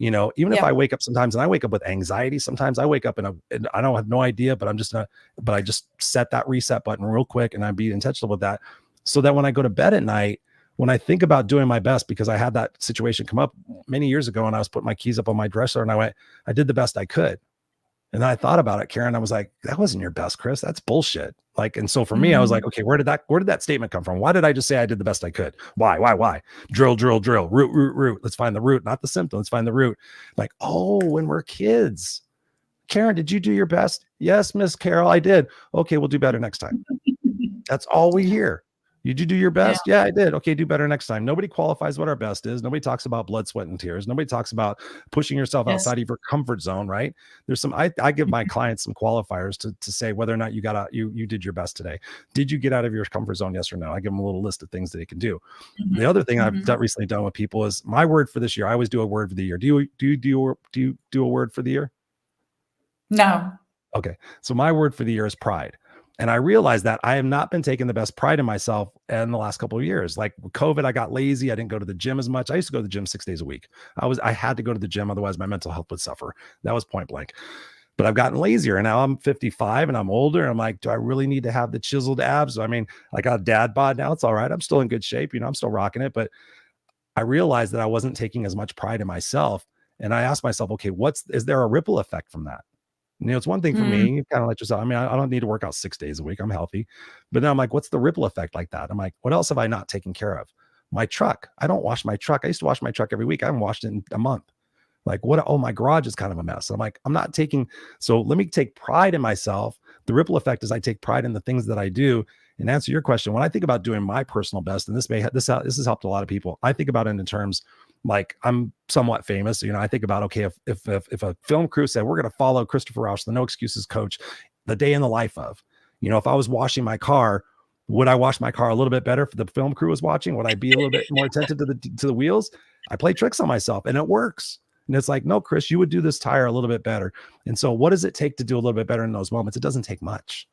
Even if I wake up sometimes and I wake up with anxiety, sometimes I wake up and I don't have no idea, but I just set that reset button real quick, and I be intentional with that, so that when I go to bed at night, when I think about doing my best, because I had that situation come up many years ago, and I was putting my keys up on my dresser, and I did the best I could. And then I thought about it, Karen. I was like, that wasn't your best, Chris. That's bullshit. And so for me, I was like, okay, where did that statement come from? Why did I just say I did the best I could? Why? Drill. Root. Let's find the root, not the symptom. Let's find the root. Like, oh, when we're kids. Karen, did you do your best? Yes, Miss Carol, I did. Okay, we'll do better next time. That's all we hear. Did you do your Yeah. best? Yeah, I did. Okay, do better next time. Nobody qualifies what our best is. Nobody talks about blood, sweat, and tears. Nobody talks about pushing yourself Yes. outside of your comfort zone, right? There's some, I give my clients some qualifiers to say whether or not you did your best today. Did you get out of your comfort zone? Yes or no? I give them a little list of things that they can do. The other thing I've recently done with people is my word for this year. I always do a word for the year. Do you do a word for the year? No. Okay. So my word for the year is pride. And I realized that I have not been taking the best pride in myself in the last couple of years. Like with COVID, I got lazy. I didn't go to the gym as much. I used to go to the gym 6 days a week. I had to go to the gym. Otherwise my mental health would suffer. That was point blank. But I've gotten lazier, and now I'm 55 and I'm older. And I'm like, do I really need to have the chiseled abs? I mean, I got a dad bod now. It's all right. I'm still in good shape. I'm still rocking it. But I realized that I wasn't taking as much pride in myself. And I asked myself, okay, is there a ripple effect from that? It's one thing for me, kind of like yourself. I mean, I don't need to work out 6 days a week. I'm healthy. But then I'm like, what's the ripple effect like that? I'm like, what else have I not taken care of? My truck. I don't wash my truck. I used to wash my truck every week. I haven't washed it in a month. Like what? Oh, my garage is kind of a mess. I'm like, I'm not taking. So let me take pride in myself. The ripple effect is I take pride in the things that I do. And answer your question, when I think about doing my personal best, and this has helped a lot of people. I think about it in terms like I'm somewhat famous. I think about, okay, if a film crew said we're going to follow Christopher Rausch, the No Excuses coach, the day in the life of, if I was washing my car, would I wash my car a little bit better if the film crew was watching? Would I be a little bit more attentive to the wheels? I play tricks on myself and it works. And it's like, no, Chris, you would do this tire a little bit better. And so what does it take to do a little bit better in those moments? It doesn't take much.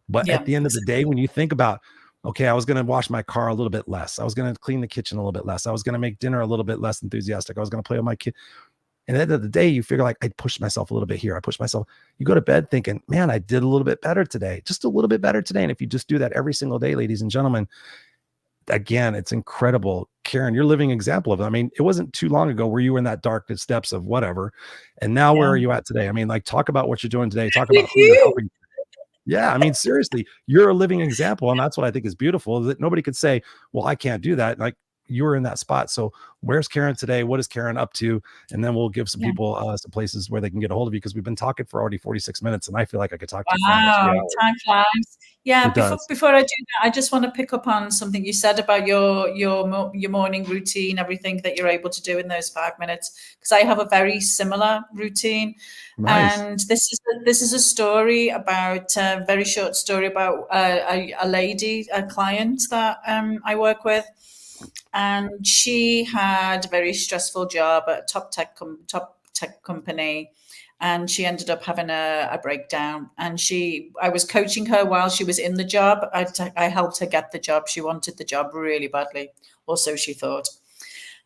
But at the end of the day, when you think about, okay, I was going to wash my car a little bit less. I was going to clean the kitchen a little bit less. I was going to make dinner a little bit less enthusiastic. I was going to play with my kid. And at the end of the day, you figure like I pushed myself a little bit here. I pushed myself. You go to bed thinking, man, I did a little bit better today, just a little bit better today. And if you just do that every single day, ladies and gentlemen, again, it's incredible. Karen, you're a living example of it. I mean, it wasn't too long ago where you were in that dark steps of whatever. And now where are you at today? I mean, like talk about what you're doing today. Talk about who you're helping. Yeah, I mean, seriously, you're a living example. And that's what I think is beautiful, is that nobody could say, well, I can't do that. Like you were in that spot. So where's Karen today? What is Karen up to? And then we'll give some people some places where they can get a hold of you, because we've been talking for already 46 minutes and I feel like I could talk to you for almost 3 hours. Time flies. Yeah, before I do that, I just want to pick up on something you said about your morning routine, everything that you're able to do in those 5 minutes, because I have a very similar routine. Nice. And this is a story about a very short story about a lady, a client that I work with. And she had a very stressful job at a top tech company, and she ended up having a breakdown. And I was coaching her while she was in the job. I helped her get the job. She wanted the job really badly, or so she thought.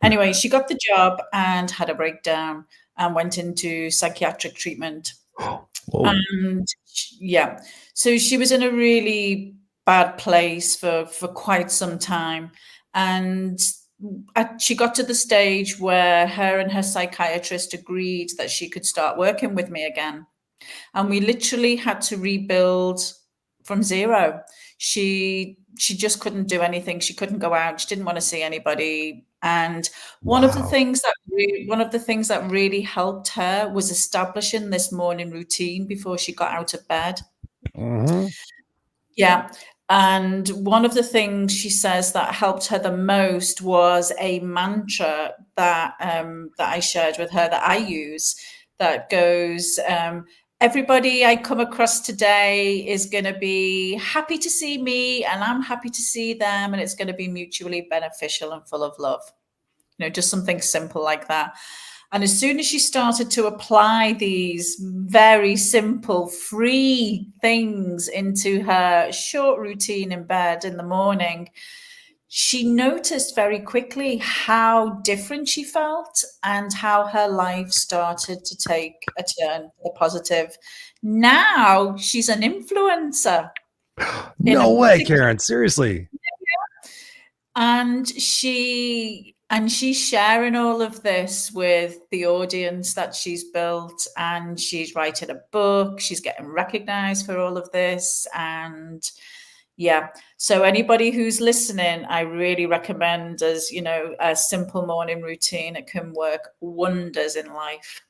Anyway, she got the job and had a breakdown and went into psychiatric treatment. Whoa. And yeah, so she was in a really bad place for quite some time. And she got to the stage where her and her psychiatrist agreed that she could start working with me again. And we literally had to rebuild from zero. She just couldn't do anything. She couldn't go out. She didn't want to see anybody. And one of the things that really helped her was establishing this morning routine before she got out of bed. Mm-hmm. Yeah. And one of the things she says that helped her the most was a mantra that I shared with her that I use, that goes, everybody I come across today is going to be happy to see me, and I'm happy to see them, and it's going to be mutually beneficial and full of love. Just something simple like that. And as soon as she started to apply these very simple, free things into her short routine in bed in the morning, she noticed very quickly how different she felt and how her life started to take a turn for the positive. Now she's an influencer. No way, Karen. Seriously. And she's sharing all of this with the audience that she's built, and she's writing a book. She's getting recognized for all of this. And yeah, so anybody who's listening, I really recommend a simple morning routine. It can work wonders in life.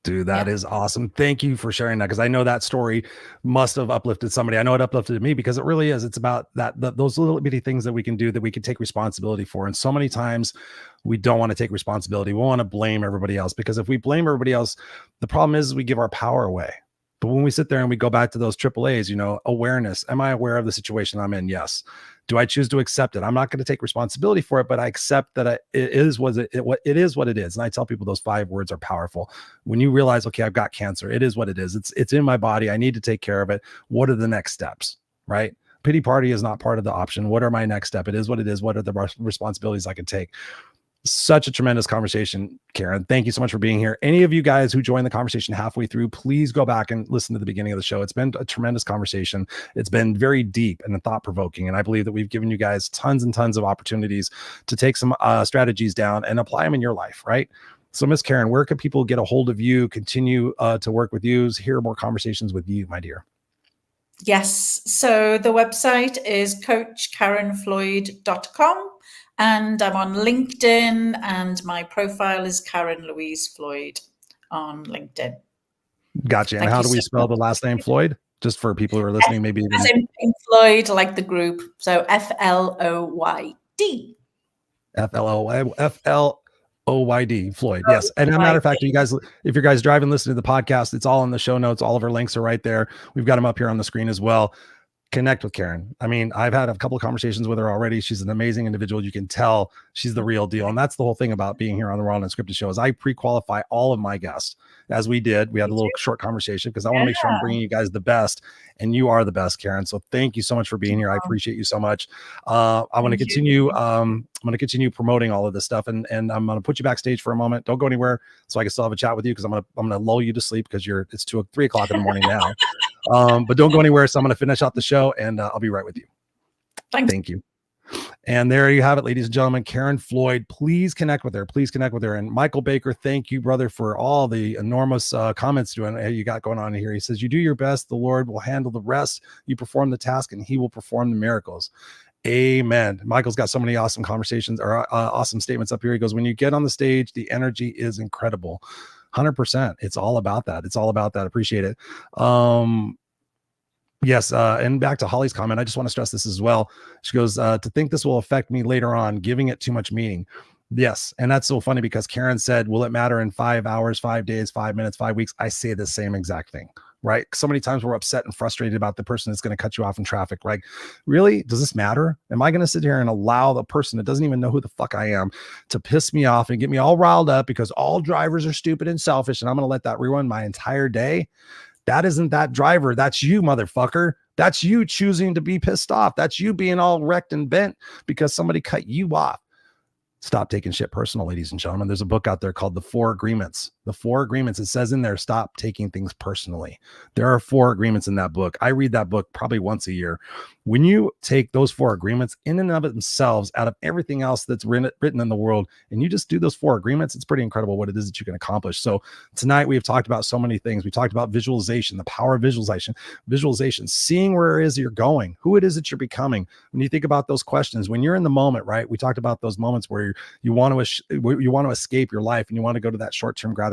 Dude, that is awesome. Thank you for sharing that, because I know that story must have uplifted somebody. I know it uplifted me, because it really is. It's about those little bitty things that we can do, that we can take responsibility for. And so many times we don't want to take responsibility. We want to blame everybody else, because if we blame everybody else, the problem is we give our power away. But when we sit there and we go back to those AAAs, awareness, am I aware of the situation I'm in? Yes. Do I choose to accept it? I'm not going to take responsibility for it, but I accept that it is what it is. And I tell people those 5 words are powerful. When you realize, okay, I've got cancer, it is what it is. It's in my body. I need to take care of it. What are the next steps? Right? Pity party is not part of the option. What are my next step? It is what it is. What are the responsibilities I can take? Such a tremendous conversation, Karen. Thank you so much for being here. Any of you guys who joined the conversation halfway through, please go back and listen to the beginning of the show. It's been a tremendous conversation. It's been very deep and thought-provoking. And I believe that we've given you guys tons and tons of opportunities to take some strategies down and apply them in your life, right? So, Miss Karen, where can people get a hold of you, continue to work with you, hear more conversations with you, my dear? Yes. So the website is coachkarenfloyd.com. And I'm on LinkedIn, and my profile is Karen Louise Floyd on LinkedIn. Gotcha. And how do we spell the last name Floyd? Just for people who are listening, maybe even Pink Floyd, like the group. So Floyd. Floyd. Floyd. Yes. And as a matter of fact, you guys, if you guys driving, listening to the podcast, it's all in the show notes. All of our links are right there. We've got them up here on the screen as well. Connect with Karen. I mean, I've had a couple of conversations with her already. She's an amazing individual. You can tell she's the real deal. And that's the whole thing about being here on the Raw and Unscripted show, is I pre-qualify all of my guests, as we did. We had a little short conversation because I want to make sure I'm bringing you guys the best, and you are the best, Karen. So thank you so much for being here. I appreciate you so much. I want to continue. I'm going to continue promoting all of this stuff, and I'm going to put you backstage for a moment. Don't go anywhere, so I can still have a chat with you, because I'm going to lull you to sleep, because it's 3 o'clock in the morning now. But don't go anywhere. So I'm going to finish out the show, and I'll be right with you. Thank you. And there you have it, ladies and gentlemen, Karen Floyd. Please connect with her. And Michael Baker, thank you, brother, for all the enormous comments you got going on here. He says, you do your best, the Lord will handle the rest. You perform the task, and he will perform the miracles. Amen. Michael's got so many awesome conversations, or awesome statements up here. He goes, when you get on the stage, the energy is incredible. 100%. It's all about that. Appreciate it. Yes. And back to Holly's comment, I just want to stress this as well. She goes, to think this will affect me later on, giving it too much meaning. Yes. And that's so funny, because Karen said, will it matter in 5 hours, 5 days, 5 minutes, 5 weeks? I say the same exact thing, right? So many times we're upset and frustrated about the person that's going to cut you off in traffic. Like, really? Does this matter? Am I going to sit here and allow the person that doesn't even know who the fuck I am to piss me off and get me all riled up because all drivers are stupid and selfish, and I'm going to let that ruin my entire day? That isn't that driver. That's you, motherfucker. That's you choosing to be pissed off. That's you being all wrecked and bent because somebody cut you off. Stop taking shit personal, ladies and gentlemen. There's a book out there called The 4 Agreements. The 4 Agreements. It says in there, stop taking things personally. There are 4 agreements in that book. I read that book probably once a year. When you take those 4 agreements in and of themselves, out of everything else that's written in the world, and you just do those 4 agreements, it's pretty incredible what it is that you can accomplish. So tonight we have talked about so many things. We talked about visualization, the power of visualization, seeing where it is you're going, who it is that you're becoming. When you think about those questions, when you're in the moment, right? We talked about those moments where you want to escape your life and you want to go to that short-term gratification.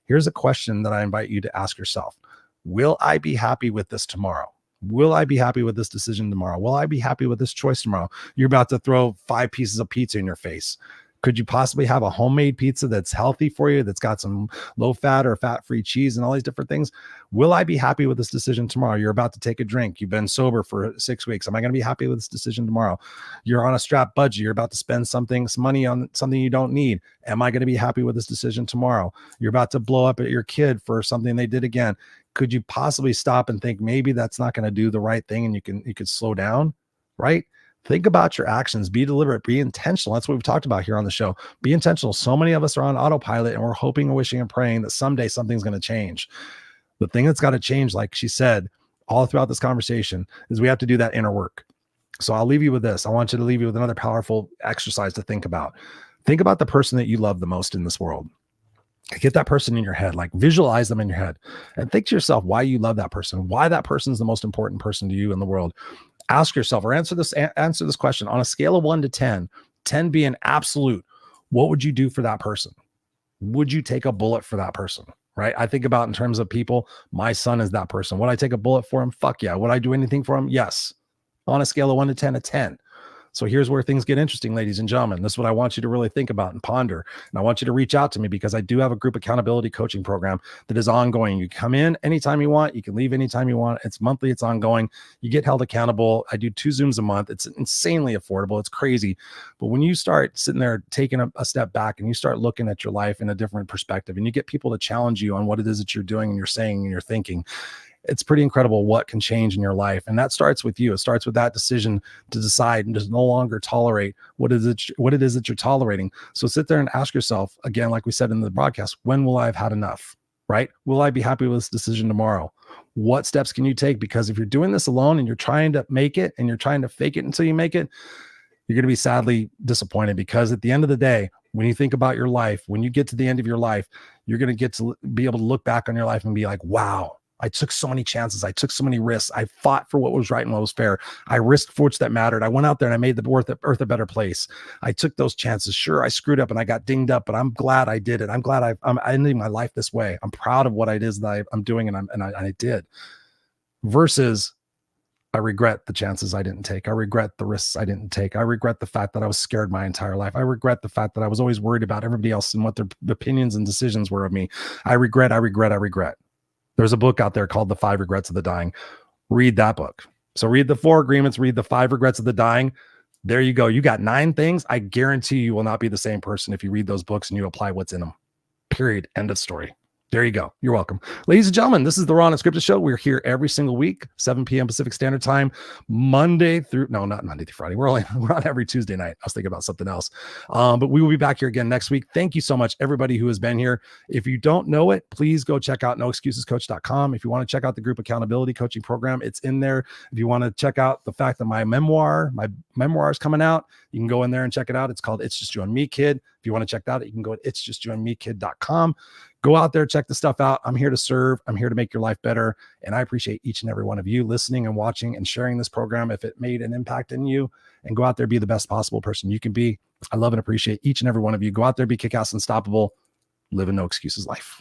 Here's a question that I invite you to ask yourself. Will I be happy with this tomorrow? Will I be happy with this decision tomorrow? Will I be happy with this choice tomorrow? You're about to throw 5 pieces of pizza in your face. Could you possibly have a homemade pizza that's healthy for you, that's got some low fat or fat-free cheese and all these different things? Will I be happy with this decision tomorrow? You're about to take a drink. You've been sober for 6 weeks. Am I going to be happy with this decision tomorrow? You're on a strap budget. You're about to spend some money on something you don't need. Am I going to be happy with this decision tomorrow? You're about to blow up at your kid for something they did again. Could you possibly stop and think maybe that's not going to do the right thing, and you could slow down, right? Think about your actions. Be deliberate. Be intentional. That's what we've talked about here on the show. Be intentional. So many of us are on autopilot, and we're hoping and wishing and praying that someday something's going to change. The thing that's got to change, like she said, all throughout this conversation, is we have to do that inner work. So I'll leave you with this. I want you to leave you with another powerful exercise to think about. Think about the person that you love the most in this world. Get that person in your head, like visualize them in your head, and think to yourself why you love that person, why that person is the most important person to you in the world. Ask yourself, or answer this question on a scale of 1 to 10, 10 being absolute. What would you do for that person? Would you take a bullet for that person? right? I think about in terms of people. My son is that person. Would I take a bullet for him? Fuck yeah. Would I do anything for him? Yes. On a scale of 1 to 10, a 10. So here's where things get interesting, ladies and gentlemen. This is what I want you to really think about and ponder. And I want you to reach out to me because I do have a group accountability coaching program that is ongoing. You come in anytime you want. You can leave anytime you want. It's monthly. It's ongoing. You get held accountable. I do 2 Zooms a month. It's insanely affordable. It's crazy. But when you start sitting there taking a step back and you start looking at your life in a different perspective and you get people to challenge you on what it is that you're doing and you're saying and you're thinking, it's pretty incredible what can change in your life. And that starts with you. It starts with that decision to decide and just no longer tolerate what it is that you're tolerating. So sit there and ask yourself, again, like we said in the broadcast, when will I have had enough, right? Will I be happy with this decision tomorrow? What steps can you take? Because if you're doing this alone and you're trying to make it and you're trying to fake it until you make it, you're going to be sadly disappointed, because at the end of the day, when you think about your life, when you get to the end of your life, you're going to get to be able to look back on your life and be like, wow, I took so many chances. I took so many risks. I fought for what was right and what was fair. I risked for which that mattered. I went out there and I made the earth a better place. I took those chances. Sure, I screwed up and I got dinged up, but I'm glad I did it. I'm glad I'm ending my life this way. I'm proud of what it is that I'm doing, and I did. Versus, I regret the chances I didn't take. I regret the risks I didn't take. I regret the fact that I was scared my entire life. I regret the fact that I was always worried about everybody else and what their opinions and decisions were of me. I regret. There's a book out there called The 5 Regrets of the Dying. Read that book. So read the 4 agreements, read the 5 regrets of the dying. There you go. You got 9 things. I guarantee you will not be the same person if you read those books and you apply what's in them. Period. End of story. There you go. You're welcome. Ladies and gentlemen, this is the Raw and Unscripted Show. We're here every single week, 7 p.m. Pacific Standard Time, not Monday through Friday. We're on every Tuesday night. I was thinking about something else. But we will be back here again next week. Thank you so much, everybody who has been here. If you don't know it, please go check out noexcusescoach.com. If you want to check out the group accountability coaching program, it's in there. If you want to check out the fact that my memoir is coming out, you can go in there and check it out. It's called It's Just You and Me, Kid. If you want to check that out, you can go to itsjustyouandmekid.com. Go out there, check the stuff out. I'm here to serve. I'm here to make your life better. And I appreciate each and every one of you listening and watching and sharing this program if it made an impact in you. And go out there, be the best possible person you can be. I love and appreciate each and every one of you. Go out there, be kick-ass, unstoppable, live a no excuses life.